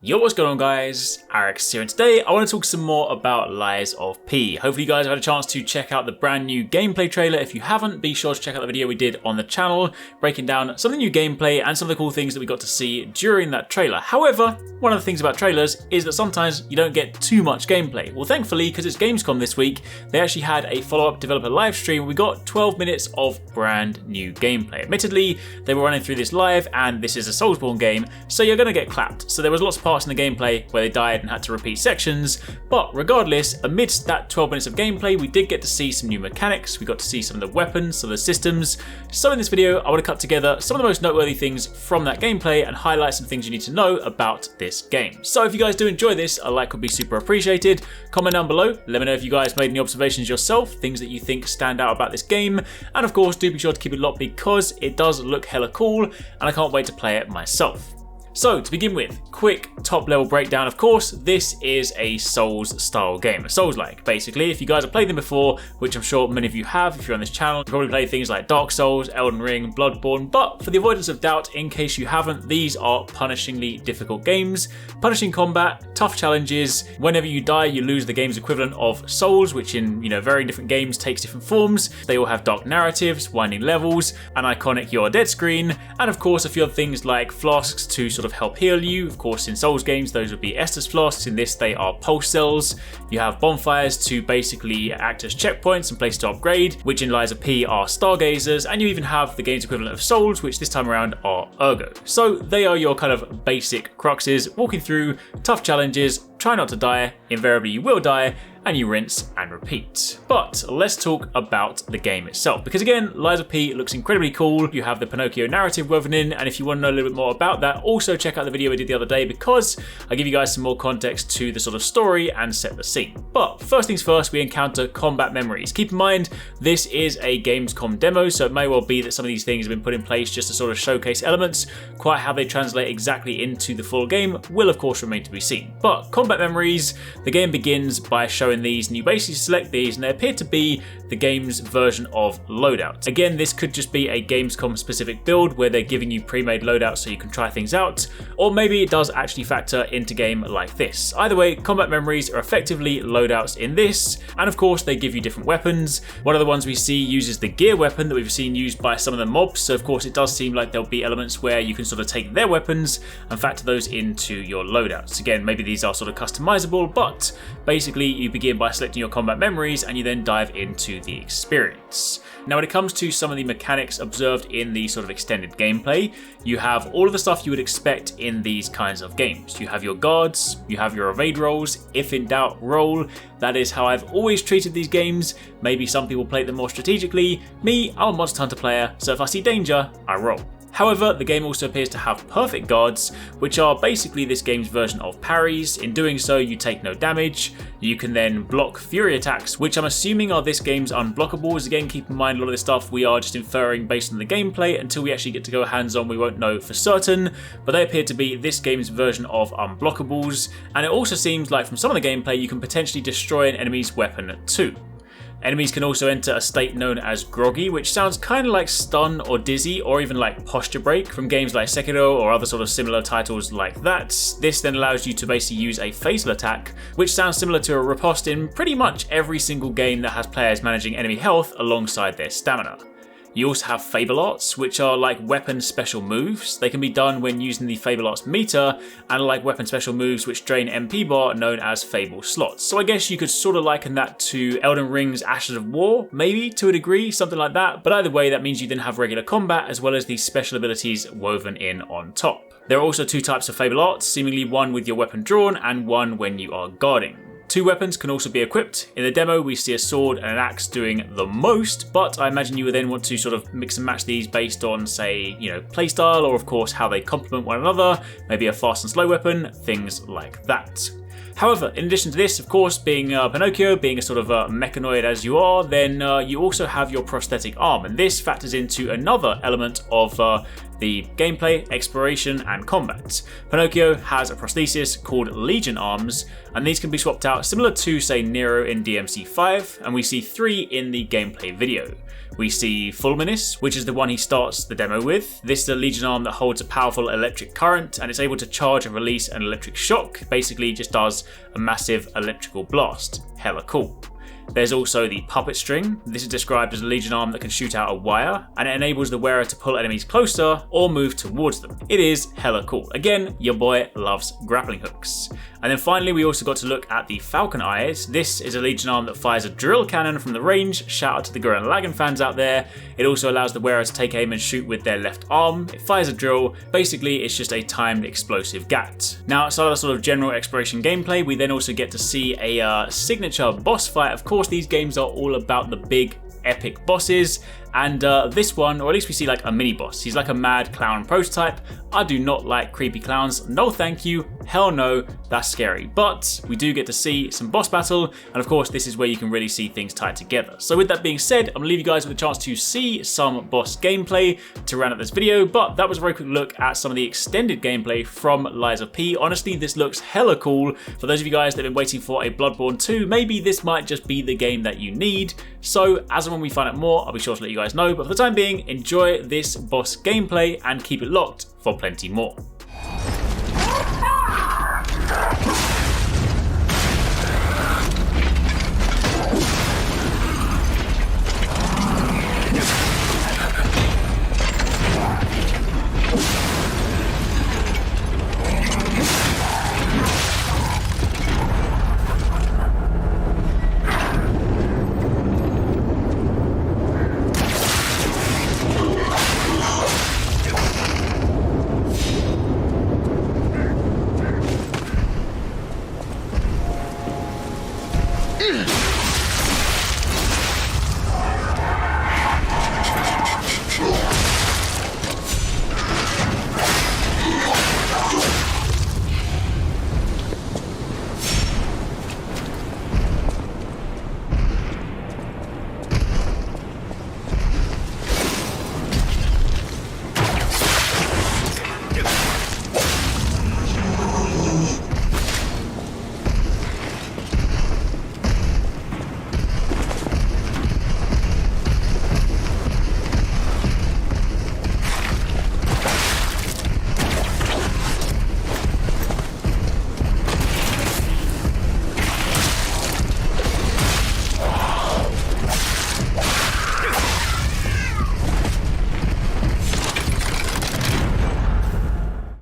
Yo, what's going on guys? HyperX here, and today I want to talk some more about Lies of P. Hopefully you guys have had a chance to check out the brand new gameplay trailer. If you haven't, be sure to check out the video we did on the channel, breaking down some of the new gameplay and some of the cool things that we got to see during that trailer. However, one of the things about trailers is that sometimes you don't get too much gameplay. Well, thankfully, because it's Gamescom this week, they actually had a follow-up developer live stream where we got 12 minutes of brand new gameplay. Admittedly, they were running through this live, and this is a Soulsborne game, so you're going to get clapped. So there was lots of parts in the gameplay where they died and had to repeat sections, but regardless, amidst that 12 minutes of gameplay, we did get to see some new mechanics, we got to see some of the weapons, some of the systems. So in this video, I want to cut together some of the most noteworthy things from that gameplay and highlight some things you need to know about this game. So if you guys do enjoy this, a like would be super appreciated. Comment down below, let me know if you guys made any observations yourself, things that you think stand out about this game, and of course do be sure to keep it locked because it does look hella cool and I can't wait to play it myself. So to begin with, quick top level breakdown. Of course, this is a Souls style game, a Souls-like basically. If you guys have played them before, which I'm sure many of you have, if you're on this channel, you probably played things like Dark Souls, Elden Ring, Bloodborne, but for the avoidance of doubt, in case you haven't, these are punishingly difficult games. Punishing combat, tough challenges. Whenever you die, you lose the game's equivalent of Souls, which in varying different games takes different forms. They all have dark narratives, winding levels, an iconic "You're dead" screen, and of course a few other things like flasks to sort of help heal you. Of course, in Souls games, those would be Estus flasks. In this, they are pulse cells. You have bonfires to basically act as checkpoints and places to upgrade, which in Lies of P are stargazers, and you even have the game's equivalent of Souls, which this time around are ergo. So they are your kind of basic cruxes, walking through tough challenges, try not to die, invariably you will die, and you rinse and repeat. But let's talk about the game itself, because again, Lies of P looks incredibly cool. You have the Pinocchio narrative woven in, and if you want to know a little bit more about that, also check out the video we did the other day, because I give you guys some more context to the sort of story and set the scene. But first things first, we encounter combat memories. Keep in mind, this is a Gamescom demo, so it may well be that some of these things have been put in place just to sort of showcase elements. Quite how they translate exactly into the full game will of course remain to be seen. But combat memories, the game begins by showing these, and you basically select these, and they appear to be the game's version of loadouts. Again, this could just be a Gamescom specific build where they're giving you pre-made loadouts so you can try things out, or maybe it does actually factor into game like this. Either way, combat memories are effectively loadouts in this, and of course they give you different weapons. One of the ones we see uses the gear weapon that we've seen used by some of the mobs, so of course it does seem like there'll be elements where you can sort of take their weapons and factor those into your loadouts. Again, maybe these are sort of customizable, but basically you begin by selecting your combat memories and you then dive into the experience. Now when it comes to some of the mechanics observed in the sort of extended gameplay, you have all of the stuff you would expect in these kinds of games. You have your guards, you have your evade rolls, if in doubt roll. That is how I've always treated these games. Maybe some people play them more strategically. Me, I'm a Monster Hunter player, so if I see danger, I roll. However, the game also appears to have perfect guards, which are basically this game's version of parries. In doing so, you take no damage. You can then block fury attacks, which I'm assuming are this game's unblockables. Again, keep in mind a lot of this stuff we are just inferring based on the gameplay. Until we actually get to go hands-on, we won't know for certain, but they appear to be this game's version of unblockables. And it also seems like from some of the gameplay, you can potentially destroy an enemy's weapon too. Enemies can also enter a state known as groggy, which sounds kind of like stun or dizzy, or even like posture break from games like Sekiro or other sort of similar titles like that. This then allows you to basically use a fatal attack, which sounds similar to a riposte in pretty much every single game that has players managing enemy health alongside their stamina. You also have Fable Arts, which are like weapon special moves. They can be done when using the Fable Arts meter, and are like weapon special moves which drain MP bar known as Fable slots. So I guess you could sort of liken that to Elden Ring's Ashes of War, maybe to a degree, something like that. But either way, that means you then have regular combat as well as these special abilities woven in on top. There are also two types of Fable Arts, seemingly one with your weapon drawn and one when you are guarding. Two weapons can also be equipped. In the demo, we see a sword and an axe doing the most, but I imagine you would then want to sort of mix and match these based on, say, playstyle, or of course how they complement one another, maybe a fast and slow weapon, things like that. However, in addition to this, of course, being Pinocchio, being a sort of mechanoid as you are, then you also have your prosthetic arm, and this factors into another element of the gameplay, exploration, and combat. Pinocchio has a prosthesis called Legion arms, and these can be swapped out similar to, say, Nero in DMC5, and we see 3 in the gameplay video. We see Fulminus, which is the one he starts the demo with. This is a Legion arm that holds a powerful electric current, and it's able to charge and release an electric shock. Basically, it just does a massive electrical blast. Hella cool. There's also the Puppet String. This is described as a Legion arm that can shoot out a wire, and it enables the wearer to pull enemies closer or move towards them. It is hella cool. Again, your boy loves grappling hooks. And then finally, we also got to look at the Falcon Eyes. This is a Legion arm that fires a drill cannon from the range. Shout out to the Gurren Lagann fans out there. It also allows the wearer to take aim and shoot with their left arm. It fires a drill. Basically, it's just a timed explosive gat. Now, outside of the sort of general exploration gameplay, we then also get to see a signature boss fight. Of course, these games are all about the big epic bosses, and this one, or at least we see like a mini boss. He's like a mad clown prototype. I do not like creepy clowns. No thank you. Hell no, that's scary. But we do get to see some boss battle, and of course this is where you can really see things tied together. So with that being said, I'm gonna leave you guys with a chance to see some boss gameplay to round up this video, but that was a very quick look at some of the extended gameplay from Lies of P. Honestly, this looks hella cool. For those of you guys that have been waiting for a Bloodborne 2, maybe this might just be the game that you need. So as and when we find out more, I'll be sure to let you guys know, but for the time being, enjoy this boss gameplay and keep it locked for plenty more.